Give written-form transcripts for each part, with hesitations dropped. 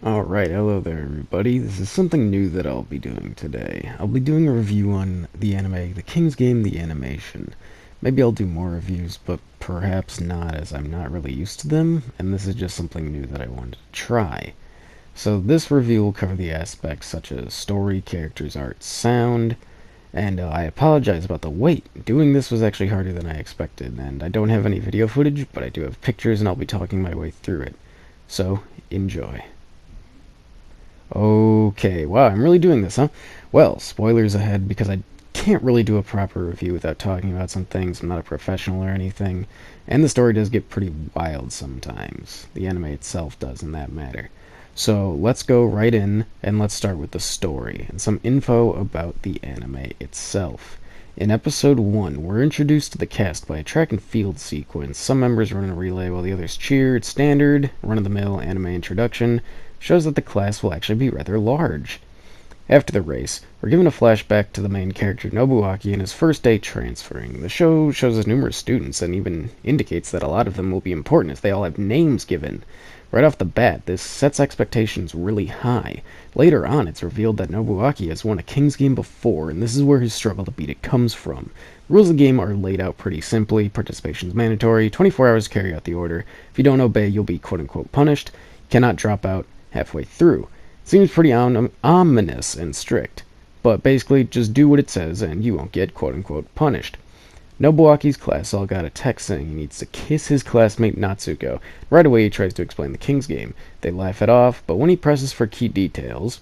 Alright, hello there everybody. This is something new that I'll be doing today. I'll be doing a review on the anime The King's Game, the animation. Maybe I'll do more reviews, but perhaps not, as I'm not really used to them, and this is just something new that I wanted to try. So this review will cover the aspects such as story, characters, art, sound, and I apologize about the wait. Doing this was actually harder than I expected, and I don't have any video footage, but I do have pictures and I'll be talking my way through it. So, enjoy. Okay, wow, I'm really doing this, huh? Well, spoilers ahead because I can't really do a proper review without talking about some things. I'm not a professional or anything, and the story does get pretty wild sometimes. The anime itself does in that matter. So let's go right in and let's start with the story and some info about the anime itself. In episode 1, we're introduced to the cast by a track and field sequence. Some members run in a relay while the others cheer. It's standard, run-of-the-mill anime introduction. Shows that the class will actually be rather large. After the race, we're given a flashback to the main character Nobuaki and his first day transferring. The show shows us numerous students and even indicates that a lot of them will be important as they all have names given. Right off the bat, this sets expectations really high. Later on, it's revealed that Nobuaki has won a King's Game before, and this is where his struggle to beat it comes from. The rules of the game are laid out pretty simply. Participation is mandatory, 24 hours to carry out the order. If you don't obey, you'll be quote-unquote punished. You cannot drop out halfway through. Seems pretty ominous and strict, but basically just do what it says and you won't get quote-unquote punished. Nobuaki's class all got a text saying he needs to kiss his classmate Natsuko. Right away he tries to explain the King's Game. They laugh it off, but when he presses for key details,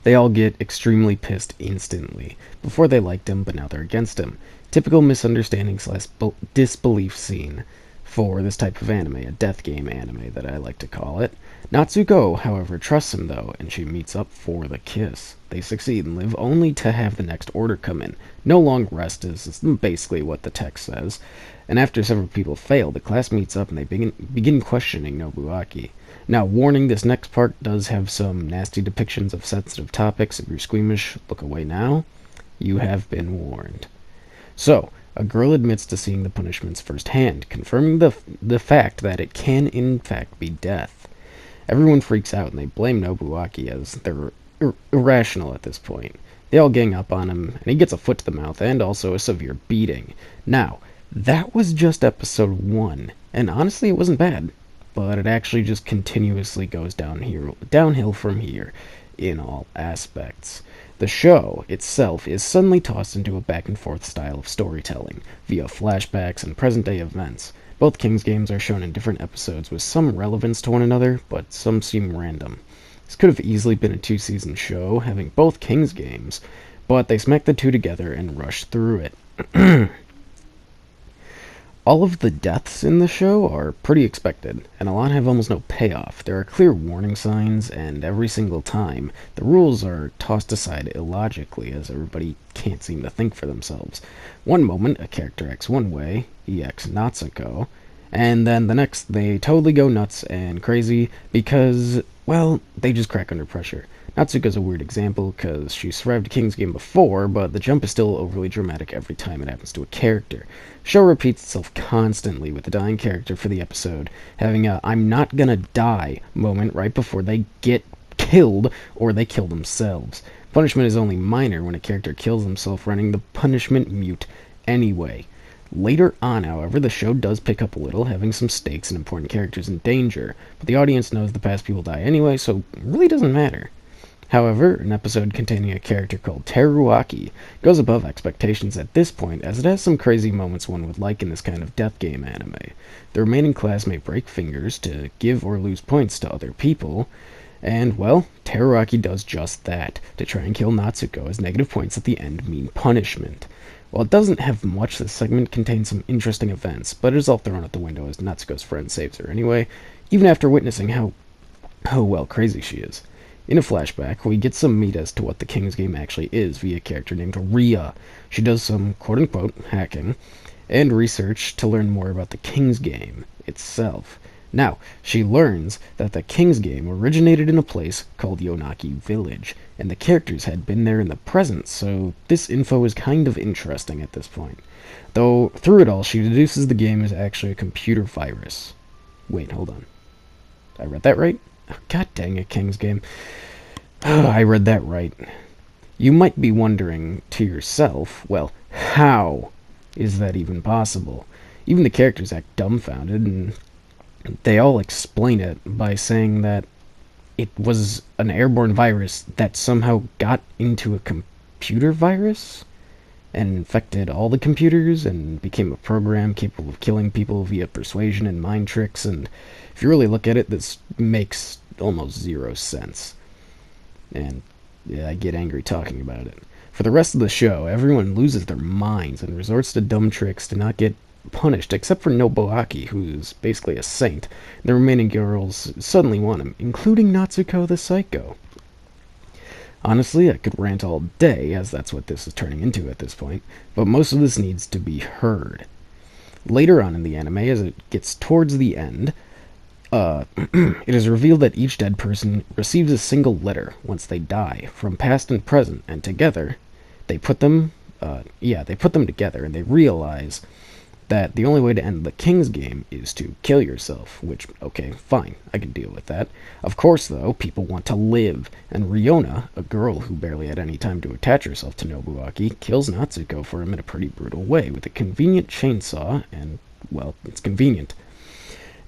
they all get extremely pissed instantly. Before they liked him, but now they're against him. Typical misunderstanding slash disbelief scene for this type of anime, a death game anime that I like to call it. Natsuko, however, trusts him though, and she meets up for the kiss. They succeed and live only to have the next order come in. No long rest is basically what the text says, and after several people fail, the class meets up and they begin questioning Nobuaki. Now, warning, this next part does have some nasty depictions of sensitive topics. If you're squeamish, look away now. You have been warned. So, a girl admits to seeing the punishments firsthand, confirming the fact that it can in fact be death. Everyone freaks out and they blame Nobuaki as they're irrational at this point. They all gang up on him, and he gets a foot to the mouth and also a severe beating. Now, that was just episode 1, and honestly it wasn't bad, but it actually just continuously goes downhill from here in all aspects. The show itself is suddenly tossed into a back-and-forth style of storytelling, via flashbacks and present-day events. Both King's Games are shown in different episodes with some relevance to one another, but some seem random. This could have easily been a 2-season show, having both King's Games, but they smacked the two together and rushed through it. All of the deaths in the show are pretty expected, and a lot have almost no payoff. There are clear warning signs, and every single time, the rules are tossed aside illogically as everybody can't seem to think for themselves. One moment, a character acts one way, EX Natsuko, and then the next, they totally go nuts and crazy because, well, they just crack under pressure. Natsuko's a weird example because she survived a King's Game before, but the jump is still overly dramatic every time it happens to a character. The show repeats itself constantly with the dying character for the episode having a "I'm not gonna die" moment right before they get killed or they kill themselves. Punishment is only minor when a character kills himself, running the punishment mute anyway. Later on, however, the show does pick up a little, having some stakes and important characters in danger, but the audience knows the past people die anyway, so it really doesn't matter. However, an episode containing a character called Teruaki goes above expectations at this point, as it has some crazy moments one would like in this kind of death game anime. The remaining class may break fingers to give or lose points to other people, and, well, Teruaki does just that, to try and kill Natsuko, as negative points at the end mean punishment. While it doesn't have much, this segment contains some interesting events, but it is all thrown out the window as Natsuko's friend saves her anyway, even after witnessing how well, crazy she is. In a flashback, we get some meat as to what the King's Game actually is via a character named Ria. She does some quote-unquote hacking and research to learn more about the King's Game itself. Now, she learns that the King's Game originated in a place called Yonaki Village, and the characters had been there in the present, so this info is kind of interesting at this point. Though, through it all, she deduces the game is actually a computer virus. Wait, hold on. I read that right? God dang it, King's Game. Oh, I read that right. You might be wondering to yourself, well, how is that even possible? Even the characters act dumbfounded, and they all explain it by saying that it was an airborne virus that somehow got into a computer virus and infected all the computers and became a program capable of killing people via persuasion and mind tricks. And if you really look at it, this makes almost zero sense. And yeah, I get angry talking about it. For the rest of the show, everyone loses their minds and resorts to dumb tricks to not get punished, except for Nobuaki, who's basically a saint. The remaining girls suddenly want him, including Natsuko the Psycho. Honestly, I could rant all day, as that's what this is turning into at this point, but most of this needs to be heard. Later on in the anime, as it gets towards the end, it is revealed that each dead person receives a single letter once they die, from past and present, and together, they put them together, and they realize that the only way to end the King's Game is to kill yourself, which, okay, fine, I can deal with that. Of course, though, people want to live, and Ryona, a girl who barely had any time to attach herself to Nobuaki, kills Natsuko for him in a pretty brutal way, with a convenient chainsaw, and, well, it's convenient.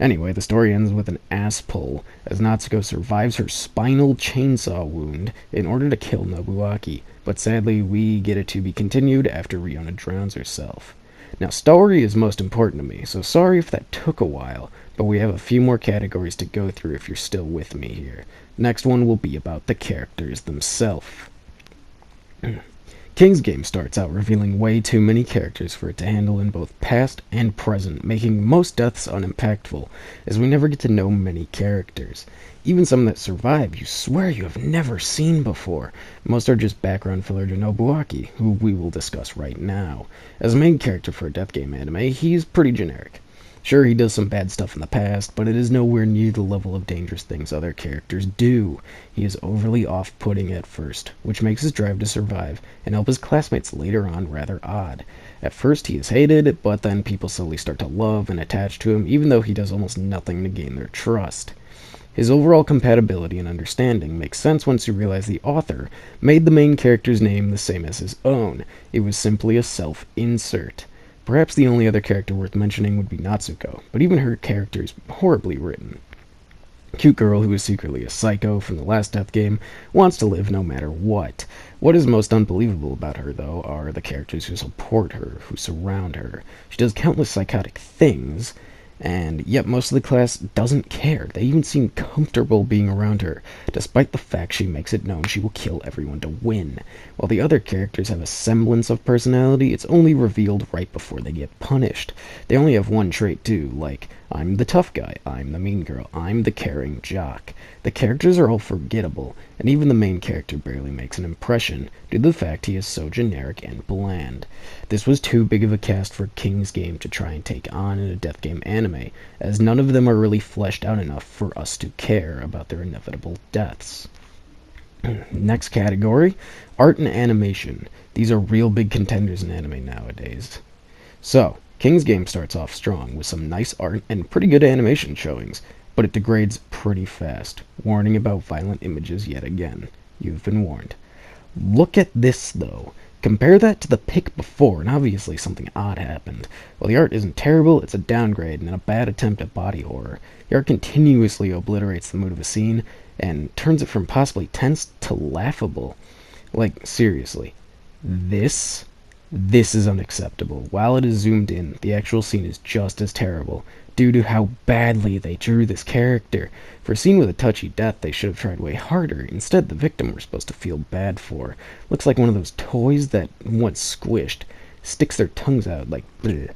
Anyway, the story ends with an ass pull, as Natsuko survives her spinal chainsaw wound in order to kill Nobuaki, but sadly we get it to be continued after Ryona drowns herself. Now, story is most important to me, so sorry if that took a while, but we have a few more categories to go through if you're still with me here. Next one will be about the characters themselves. King's Game starts out revealing way too many characters for it to handle in both past and present, making most deaths unimpactful, as we never get to know many characters. Even some that survive, you swear you have never seen before. Most are just background filler to Nobuaki, who we will discuss right now. As a main character for a death game anime, he's pretty generic. Sure, he does some bad stuff in the past, but it is nowhere near the level of dangerous things other characters do. He is overly off-putting at first, which makes his drive to survive and help his classmates later on rather odd. At first he is hated, but then people slowly start to love and attach to him, even though he does almost nothing to gain their trust. His overall compatibility and understanding makes sense once you realize the author made the main character's name the same as his own. It was simply a self-insert. Perhaps the only other character worth mentioning would be Natsuko, but even her character is horribly written. Cute girl who is secretly a psycho from the last death game wants to live no matter what. What is most unbelievable about her, though, are the characters who support her, who surround her. She does countless psychotic things, and yet most of the class doesn't care. They even seem comfortable being around her, despite the fact she makes it known she will kill everyone to win. While the other characters have a semblance of personality, it's only revealed right before they get punished. They only have one trait too, like, I'm the tough guy, I'm the mean girl, I'm the caring jock. The characters are all forgettable, and even the main character barely makes an impression, due to the fact he is so generic and bland. This was too big of a cast for King's Game to try and take on in a death game anime, as none of them are really fleshed out enough for us to care about their inevitable deaths. Next category, art and animation. These are real big contenders in anime nowadays. So, King's Game starts off strong with some nice art and pretty good animation showings, but it degrades pretty fast. Warning about violent images yet again. You've been warned. Look at this, though. Compare that to the pick before, and obviously something odd happened. While the art isn't terrible, it's a downgrade and a bad attempt at body horror. The art continuously obliterates the mood of a scene, and turns it from possibly tense to laughable. Like, seriously. This is unacceptable. While it is zoomed in, the actual scene is just as terrible, due to how badly they drew this character. For a scene with a touchy death, they should have tried way harder. Instead, the victim we're supposed to feel bad for looks like one of those toys that, once squished, sticks their tongues out like bleh.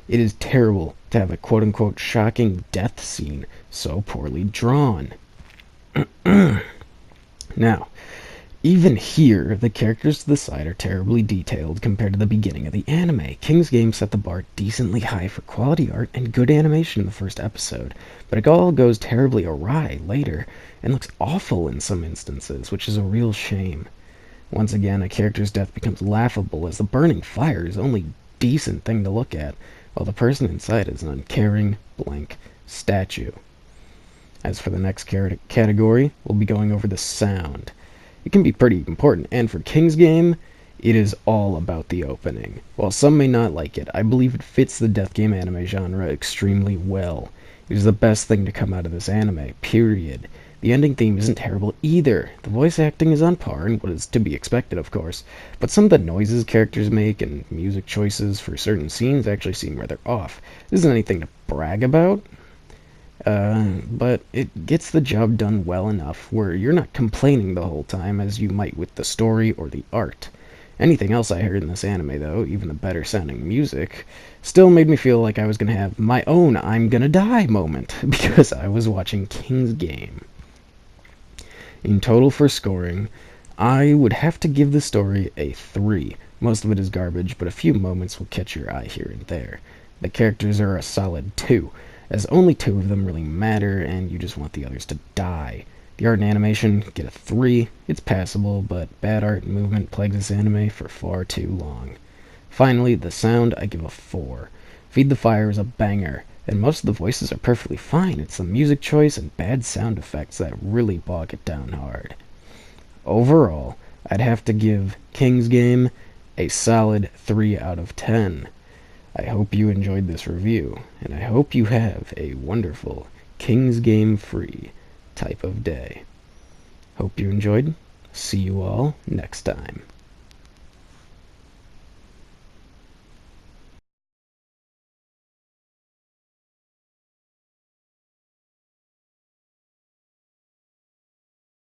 It is terrible to have a quote-unquote shocking death scene so poorly drawn. Now, even here, the characters to the side are terribly detailed compared to the beginning of the anime. King's Game set the bar decently high for quality art and good animation in the first episode, but it all goes terribly awry later, and looks awful in some instances, which is a real shame. Once again, a character's death becomes laughable, as the burning fire is the only decent thing to look at, while the person inside is an uncaring, blank statue. As for the next category, we'll be going over the sound. It can be pretty important, and for King's Game, it is all about the opening. While some may not like it, I believe it fits the death game anime genre extremely well. It is the best thing to come out of this anime, period. The ending theme isn't terrible either. The voice acting is on par, and what is to be expected, of course, but some of the noises characters make and music choices for certain scenes actually seem rather off. This isn't anything to brag about, but it gets the job done well enough where you're not complaining the whole time as you might with the story or the art. Anything else I heard in this anime, though, even the better sounding music, still made me feel like I was going to have my own I'm gonna die moment because I was watching King's Game. In total for scoring, I would have to give the story a 3. Most of it is garbage, but a few moments will catch your eye here and there. The characters are a solid 2, as only 2 of them really matter, and you just want the others to die. The art and animation get a 3. It's passable, but bad art and movement plagues this anime for far too long. Finally, the sound, I give a 4. Feed the Fire is a banger, and most of the voices are perfectly fine. It's the music choice and bad sound effects that really bog it down hard. Overall, I'd have to give King's Game a solid 3 out of 10. I hope you enjoyed this review, and I hope you have a wonderful King's Game free type of day. Hope you enjoyed. See you all next time.